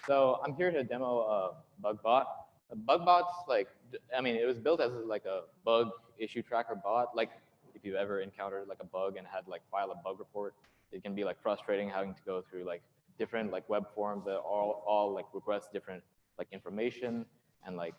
So I'm here to demo BugBot. BugBot's like, I mean, it was built as like a bug issue tracker bot. Like, if you ever encountered like a bug and had like file a bug report, it can be like frustrating having to go through like different like web forms that all like request different like information, and like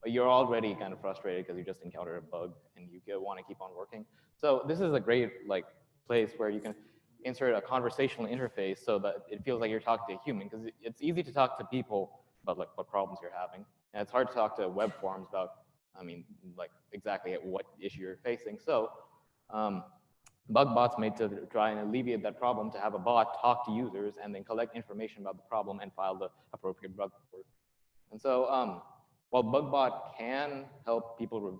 you're already kind of frustrated because you just encountered a bug and you want to keep on working. So this is a great like place where you can insert a conversational interface so that it feels like you're talking to a human, because it's easy to talk to people about like what problems you're having, and it's hard to talk to web forms about, I mean, like exactly what issue you're facing. So BugBot's made to try and alleviate that problem, to have a bot talk to users and then collect information about the problem and file the appropriate bug report. And so while BugBot can help people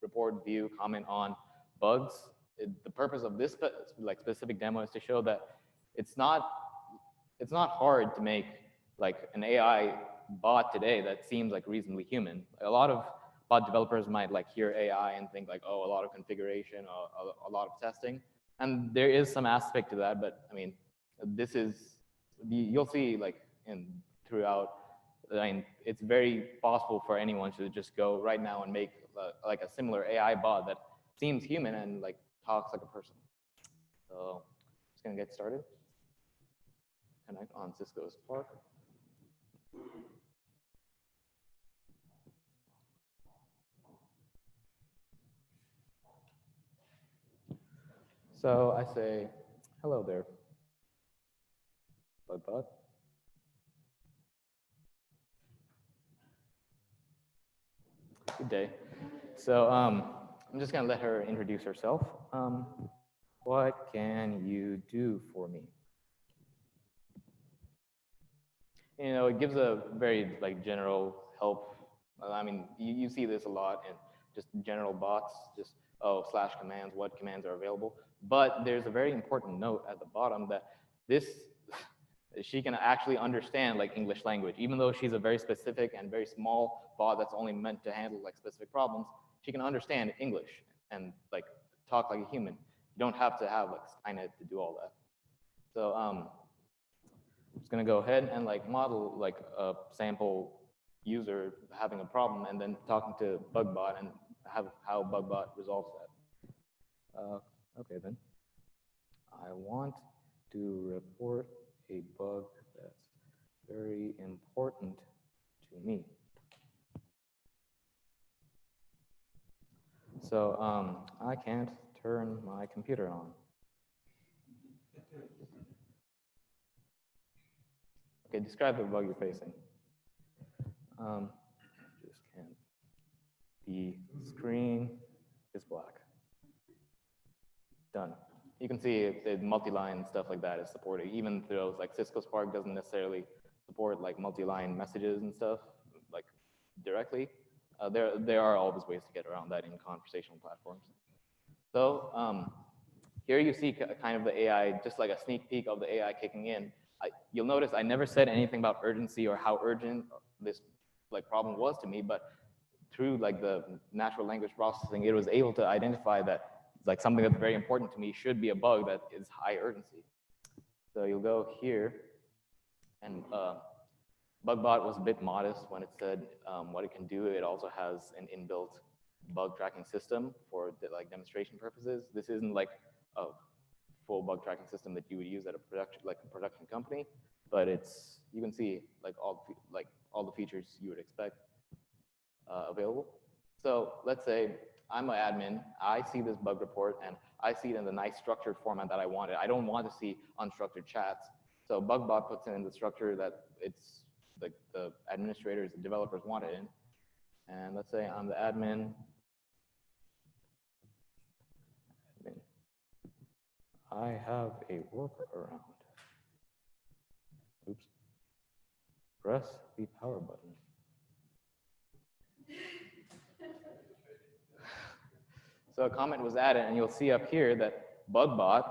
report, view, comment on bugs, the purpose of this like specific demo is to show that it's not hard to make like an AI bot today that seems like reasonably human. A lot of bot developers might like hear AI and think like, oh, a lot of configuration, a lot of testing, and there is some aspect to that. But I mean, this is you'll see like throughout. I mean, it's very possible for anyone to just go right now and make like a similar AI bot that seems human and like talks like a person. So just gonna get started. Connect on Cisco Spark. So I say, hello there, BugBot. Good day. So I'm just gonna let her introduce herself. What can you do for me? You know, it gives a very like general help. I mean, you see this a lot in just general bots, just / commands, what commands are available. But there's a very important note at the bottom that this she can actually understand like English language, even though she's a very specific and very small bot that's only meant to handle like specific problems. She can understand English and like talk like a human. You don't have to have like Skynet to do all that. So I'm just gonna go ahead and like model like a sample user having a problem and then talking to BugBot and have how BugBot resolves that. Okay then. I want to report a bug that's very important to me. So I can't turn my computer on. Okay, describe the bug you're facing. Just can't. The screen is black. Done. You can see the multi-line stuff like that is supported, even though like Cisco Spark doesn't necessarily support like multi-line messages and stuff like directly. There are always ways to get around that in conversational platforms. So here you see kind of the AI, just like a sneak peek of the AI kicking in. You'll notice I never said anything about urgency or how urgent this like problem was to me, but through like the natural language processing, it was able to identify that like something that's very important to me should be a bug that is high urgency. So you'll go here, and BugBot was a bit modest when it said what it can do. It also has an inbuilt bug tracking system for like demonstration purposes. This isn't like a full bug tracking system that you would use at a production company, but it's, you can see like all the features you would expect available. So let's say I'm an admin, I see this bug report, and I see it in the nice structured format that I wanted. I don't want to see unstructured chats. So BugBot puts it in the structure that it's like the administrators and developers want it in. And let's say I'm the admin. I have a workaround. Oops. Press the power button. So a comment was added, and you'll see up here that BugBot,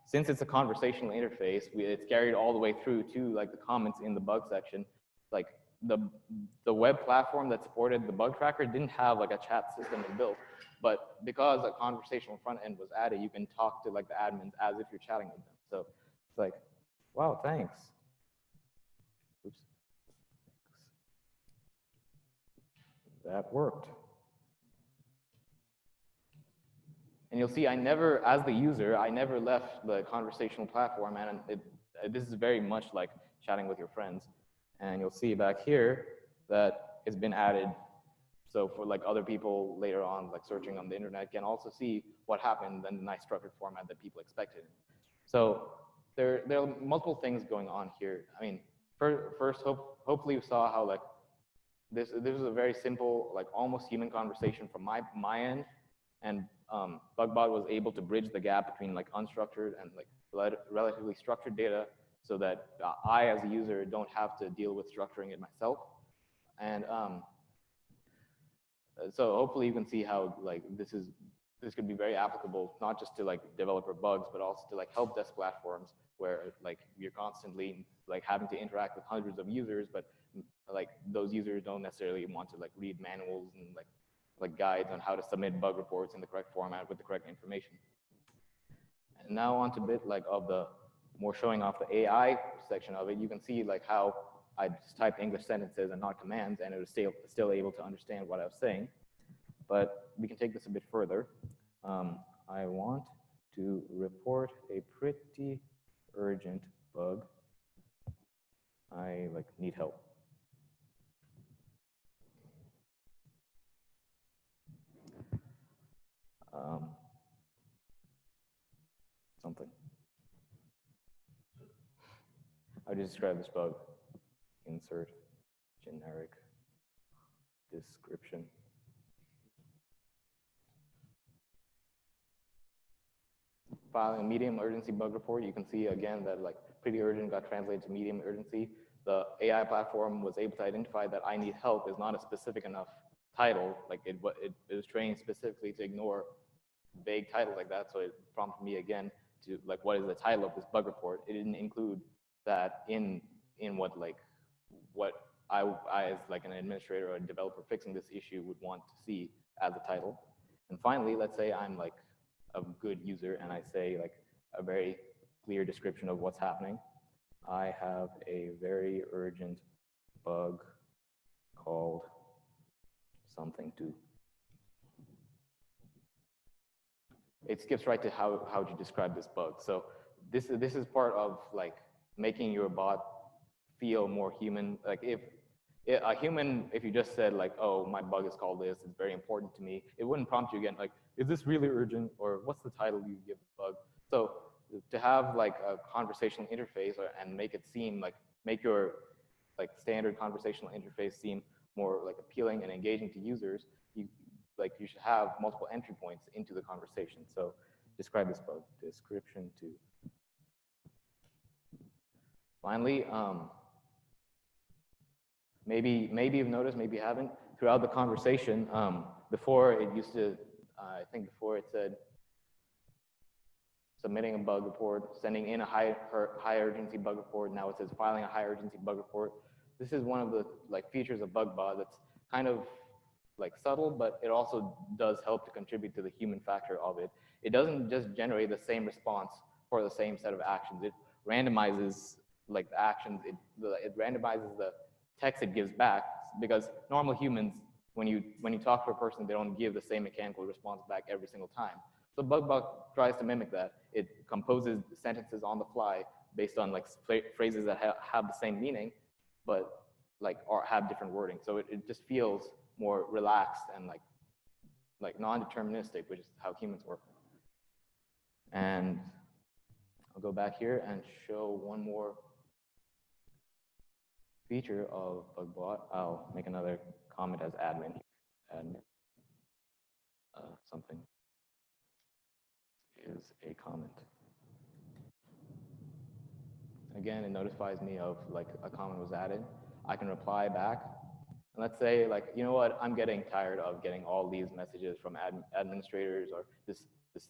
since it's a conversational interface, it's carried all the way through to like the comments in the bug section. Like the web platform that supported the bug tracker didn't have like a chat system inbuilt, but because a conversational front end was added, you can talk to like the admins as if you're chatting with them. So it's like, wow, thanks. Oops. that worked. And you'll see I never, as the user, I never left the conversational platform, and this is very much like chatting with your friends. And you'll see back here that it's been added. So for like other people later on, like searching on the internet, can also see what happened in the nice structured format that people expected. So there are multiple things going on here. I mean, first, hopefully you saw how like this is a very simple, like almost human conversation from my end, and BugBot was able to bridge the gap between like unstructured and like relatively structured data, so that I as a user don't have to deal with structuring it myself. And so hopefully you can see how like this could be very applicable, not just to like developer bugs, but also to like help desk platforms where like you're constantly like having to interact with hundreds of users, but like those users don't necessarily want to like read manuals and like guides on how to submit bug reports in the correct format with the correct information. And now on to a bit like of the more showing off the AI section of it. You can see like how I just typed English sentences and not commands, and it was still able to understand what I was saying. But we can take this a bit further. I want to report a pretty urgent bug. I like need help. Something. I just describe this bug. Insert generic description. Filing a medium urgency bug report, you can see again that like pretty urgent got translated to medium urgency. The AI platform was able to identify that I need help is not a specific enough title. Like it was trained specifically to ignore vague titles like that. So it prompted me again to like, what is the title of this bug report? It didn't include that in what I as like an administrator or a developer fixing this issue would want to see as a title. And finally, let's say I'm like a good user and I say like a very clear description of what's happening. I have a very urgent bug called something to. It skips right to how to describe this bug. So this is part of like making your bot feel more human. Like if a human, if you just said like, oh, my bug is called this, it's very important to me, it wouldn't prompt you again like, is this really urgent, or what's the title you give the bug? So to have like a conversational interface and make it seem like, make your like standard conversational interface seem more like appealing and engaging to users, you should have multiple entry points into the conversation. So describe this bug, description to. Finally, maybe you've noticed, maybe you haven't, throughout the conversation, before it used to, I think before it said submitting a bug report, sending in a high urgency bug report. Now it says filing a high urgency bug report. This is one of the like features of BugBot that's kind of like subtle, but it also does help to contribute to the human factor of it. It doesn't just generate the same response for the same set of actions. It randomizes like the actions. It randomizes the text it gives back, because normal humans, when you talk to a person, they don't give the same mechanical response back every single time. So BugBot tries to mimic that. It composes sentences on the fly based on like phrases that have the same meaning, but like or have different wording. So it just feels more relaxed and like non-deterministic, which is how humans work. And I'll go back here and show one more feature of BugBot. I'll make another comment as admin. Admin. Something is a comment. Again, it notifies me of like a comment was added. I can reply back. And let's say like, you know what, I'm getting tired of getting all these messages from administrators, or this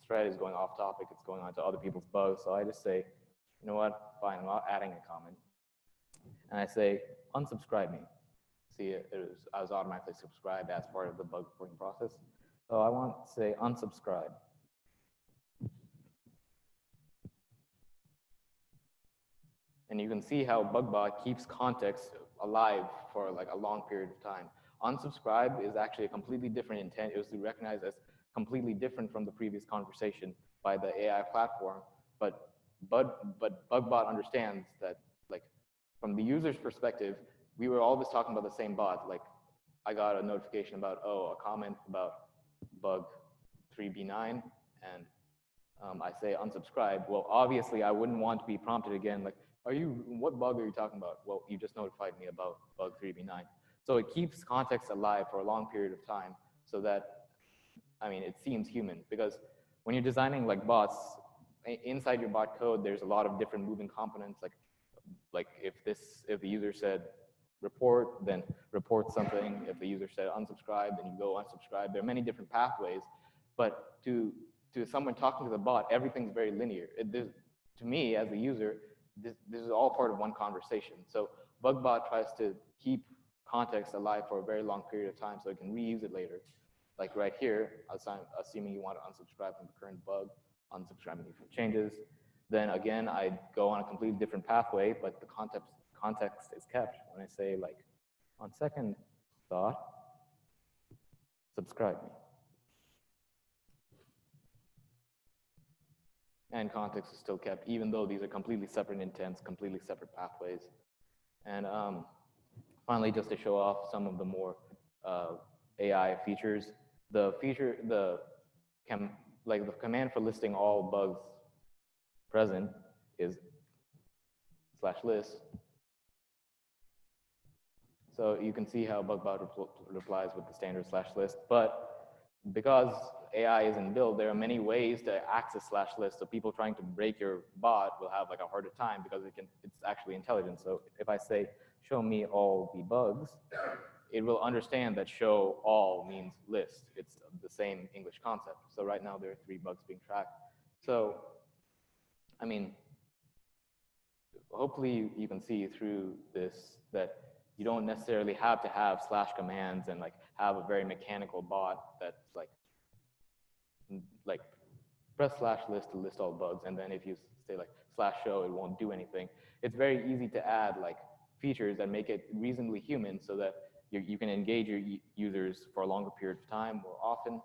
thread is going off topic, it's going on to other people's bugs. So I just say, you know what, fine, I'm not adding a comment. And I say, unsubscribe me. See, I was automatically subscribed as part of the bug reporting process. So I want to say unsubscribe. And you can see how BugBot keeps context alive for like a long period of time. Unsubscribe is actually a completely different intent. It was recognized as completely different from the previous conversation by the AI platform. But BugBot understands that, like, from the user's perspective, we were always talking about the same bot. Like, I got a notification about, oh, a comment about bug 3B9, and I say unsubscribe. Well, obviously, I wouldn't want to be prompted again, like, what bug are you talking about? Well, you just notified me about bug 3B9. So it keeps context alive for a long period of time so that, I mean, it seems human. Because when you're designing like bots, inside your bot code, there's a lot of different moving components. Like if the user said report, then report something. If the user said unsubscribe, then you go unsubscribe. There are many different pathways. But to someone talking to the bot, everything's very linear. To me, as a user, this is all part of one conversation. So BugBot tries to keep context alive for a very long period of time so it can reuse it later. Like right here, assuming you want to unsubscribe from the current bug, unsubscribing from changes. Then again, I go on a completely different pathway, but the context is kept. When I say, like, on second thought, subscribe me. And context is still kept, even though these are completely separate intents, completely separate pathways. And finally, just to show off some of the more AI features, the command for listing all bugs present is /list. So you can see how BugBot replies with the standard /list, but because AI isn't built, there are many ways to access /list. So people trying to break your bot will have like a harder time because it's actually intelligent. So if I say, show me all the bugs, it will understand that show all means list. It's the same English concept. So right now there are 3 bugs being tracked. So, I mean, hopefully you can see through this that you don't necessarily have to have / commands and like have a very mechanical bot that's like press /list to list all bugs, and then if you say like /show, it won't do anything. It's very easy to add like features that make it reasonably human so that you can engage your users for a longer period of time more often.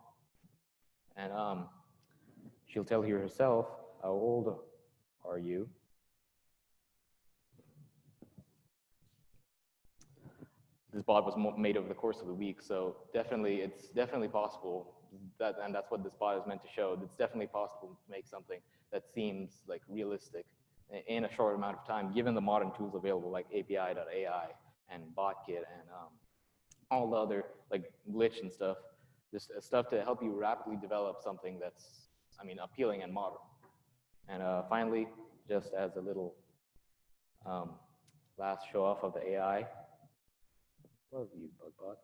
And she'll tell you herself, how old are you? This bot was made over the course of the week, so it's definitely possible, and that's what this bot is meant to show. It's definitely possible to make something that seems like realistic in a short amount of time, given the modern tools available like API.ai and Botkit and all the other like glitch and stuff, just stuff to help you rapidly develop something that's, I mean, appealing and modern. And finally, just as a little last show off of the AI, love you, BugBot.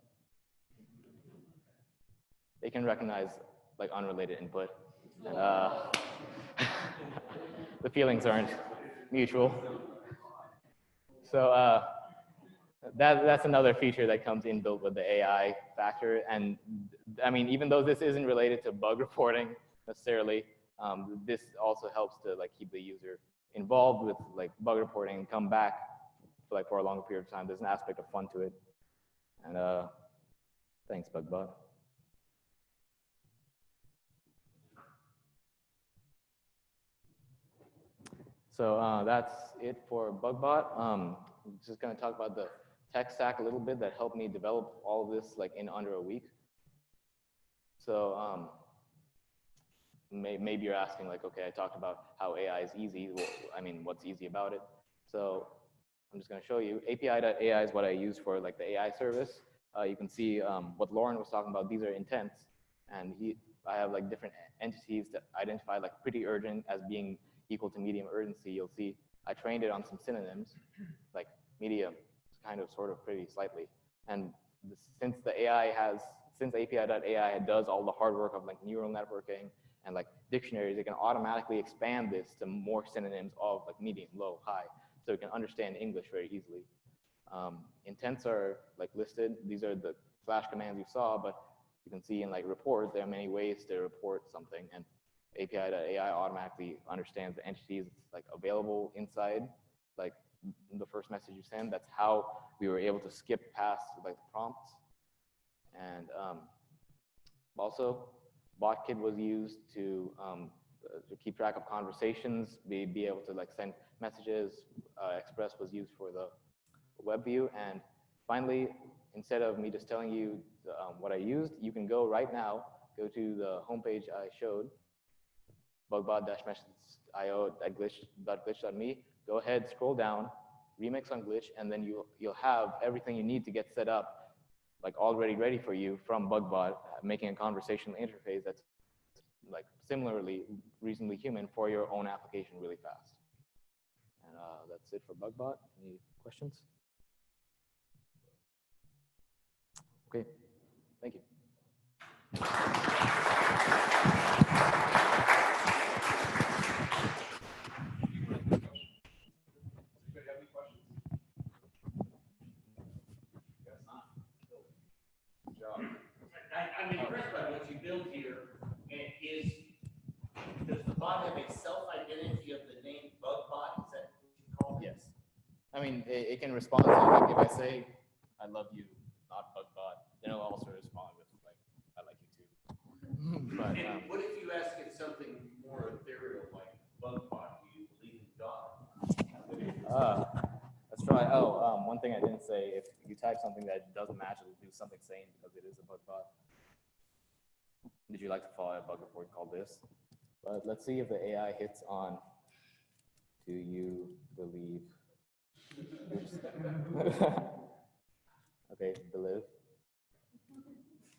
They can recognize like unrelated input, and the feelings aren't mutual. So that's another feature that comes inbuilt with the AI factor. And I mean, even though this isn't related to bug reporting necessarily, this also helps to like keep the user involved with like bug reporting and come back for a longer period of time. There's an aspect of fun to it. And thanks, BugBot. So that's it for BugBot. I'm just going to talk about the tech stack a little bit that helped me develop all of this like in under a week. So maybe you're asking like, okay, I talked about how AI is easy. Well, I mean, what's easy about it? So I'm just going to show you. API.ai is what I use for like the AI service. You can see what Lauren was talking about. These are intents, and I have like different entities that identify like pretty urgent as being equal to medium urgency. You'll see I trained it on some synonyms, like medium, kind of, sort of, pretty, slightly. And since API.ai does all the hard work of like neural networking and like dictionaries, it can automatically expand this to more synonyms of like medium, low, high, so it can understand English very easily. Intents are like listed. These are the / commands you saw, but you can see in like report, there are many ways to report something, and API.ai automatically understands the entities like available inside like the first message you send. That's how we were able to skip past like the prompts. And also, Botkit was used to keep track of conversations, be able to like send messages. Express was used for the web view. And finally, instead of me just telling you what I used, you can go right now, go to the homepage I showed, bugbot-messages.io.glitch.me. Go ahead, scroll down, remix on glitch, and then you'll have everything you need to get set up, like already ready for you from BugBot, making a conversational interface that's like similarly reasonably human for your own application really fast. And that's it for BugBot. Any questions? Okay, thank you. I'm impressed by what you built here. And does the bot have a self-identity of the name BugBot? Is that what you call it? Yes. I mean, it can respond to, like, if I say, I love you, not BugBot, then it'll also respond with, like, I like you too. But, and what if you ask it something more ethereal, like BugBot, do you believe in God? Let's try. Oh, one thing I didn't say, if you type something that doesn't match, it'll do something sane because it is a BugBot. Did you like to follow a bug report called this? But let's see if the AI hits on, do you believe? Oops. Okay, believe.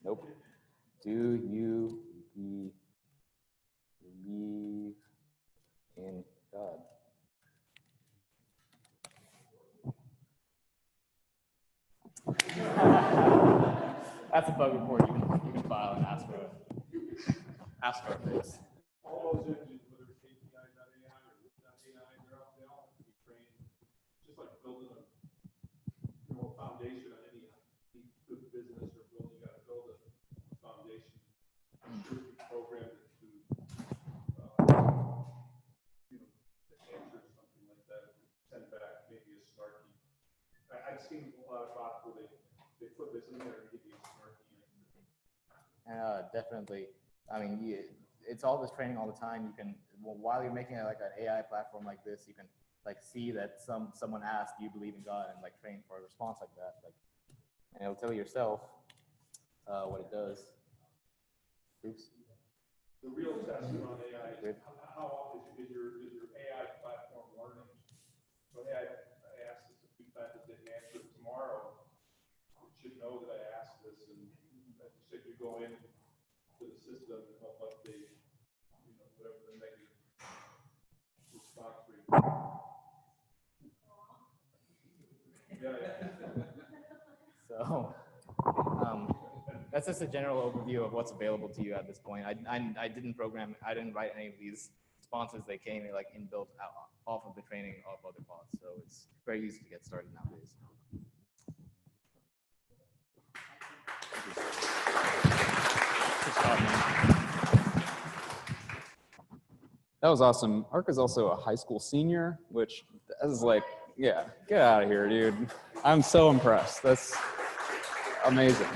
Nope. Do you believe in God? That's a bug report you can file and ask for a fix. All those engines, whether it's API.ai or AI, they all have to be trained. Just like building a foundation on any good business or building, you got to build a foundation. I'm sure if you program it to, to answer something like that, send back maybe a snarky. I've seen a lot of bots where they put this in there and give you a snarky answer. Definitely. I mean, it's all this training all the time. You can, while you're making like an AI platform like this, you can like see that someone asked, "Do you believe in God?" and like train for a response like that. Like, and it'll tell you yourself what it does. Oops. The real test on AI is how is your AI platform learning? So hey, I asked this a few times, it didn't answer. Tomorrow, it should know that I asked this, and as you said, you go in to the system and help update, whatever the negative response rate. So that's just a general overview of what's available to you at this point. I didn't program, I didn't write any of these responses. They came like inbuilt off of the training of other bots. So it's very easy to get started nowadays. That was awesome. Arka's also a high school senior, which is like, yeah, get out of here, dude. I'm so impressed. That's amazing.